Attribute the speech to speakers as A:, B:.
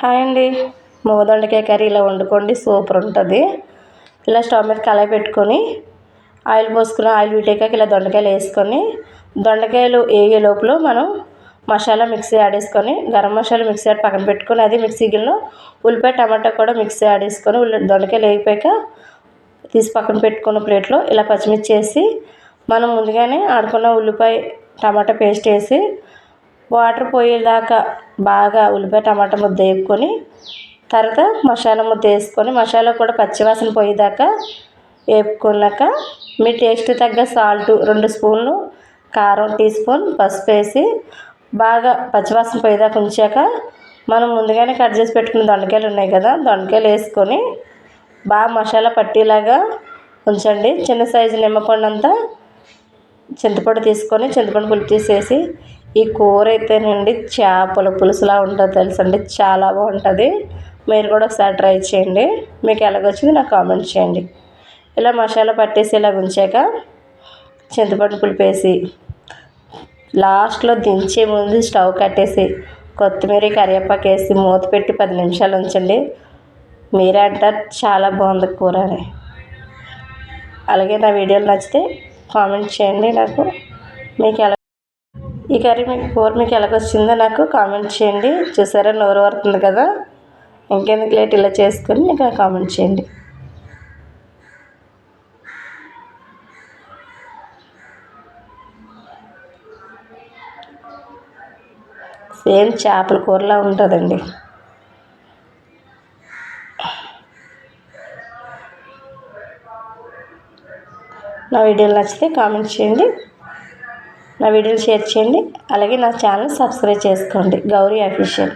A: Hi అండి. దొండకాయ curry ఇలా వండుకోండి, సూపర్ ఉంటుంది. ఇలా స్టవ్ మీద కళాయి పెట్టుకొని ఆయిల్ పోసుకుని ఆయిల్ వీటాక ఇలా దొండకాయలు వేసుకొని, దొండకాయలు వేగే లోపల మనం మసాలా మిక్సీ ఆడేసుకొని, గరం మసాలా మిక్సీ ఆడి పక్కన పెట్టుకొని, అది మిక్సీ గిన్నెలో ఉల్లిపాయ టమాటా కూడా మిక్సీ ఆడేసుకొని, దొండకాయలు వేగిపోయాక తీసి పక్కన పెట్టుకున్న ప్లేట్లో ఇలా పచ్చిమిర్చి వేసి, మనం ముందుగానే ఆడుకున్న ఉల్లిపాయ టమాటా పేస్ట్ వేసి వాటర్ పోయేదాకా బాగా ఉల్లిపాయ టమాటా ముద్ద వేపుకొని, తర్వాత మసాలా ముద్ద వేసుకొని, మసాలా కూడా పచ్చివాసన పోయేదాకా వేపుకున్నాక మీ టేస్ట్ తగ్గ సాల్ట్ 2 స్పూన్లు, కారం టీ స్పూన్, పసుపు వేసి బాగా పచ్చివాసన పోయేదాకా ఉంచాక మనం ముందుగానే కట్ చేసి పెట్టుకున్న దొండకాయలు ఉన్నాయి కదా, దొండకాయలు వేసుకొని బాగా మసాలా పట్టేలాగా ఉంచండి. చిన్న సైజు నిమ్మపండు అంతా చింతపండు తీసుకొని చింతపండు పులుపు తీసేసి, ఈ కూర అయితేనండి చేపల పులుసులా ఉంటుంది తెలుసండి, చాలా బాగుంటుంది. మీరు కూడా ఒకసారి ట్రై చేయండి. మీకు ఎలాగొచ్చింది నాకు కామెంట్ చేయండి. ఇలా మసాలా పట్టేసి ఇలా ఉంచాక చింతపండు పులుపు వేసి లాస్ట్లో దించే ముందు స్టవ్ కట్టేసి కొత్తిమీర కరివేపాకు వేసి మూత పెట్టి 10 నిమిషాలు ఉంచండి. మీరే అంటారు చాలా బాగుంది కూర అని. అలాగే నా వీడియోలు నచ్చితే కామెంట్ చేయండి. నాకు మీకు ఎలా ఈ కర్రీ కూర మీకు ఎలాగొచ్చిందో నాకు కామెంట్ చేయండి. చూసారా నోరు వరుతుంది కదా, ఇంకెందుకు లేట్ ఇలా చేసుకొని నాకు కామెంట్ చేయండి. సేమ్ చేపల కూరలా ఉంటుందండి. నా వీడియోలు నచ్చితే కామెంట్ చేయండి, నా వీడియోలు షేర్ చేయండి. అలాగే నా ఛానల్ సబ్స్క్రైబ్ చేసుకోండి, గౌరీ అఫీషియల్.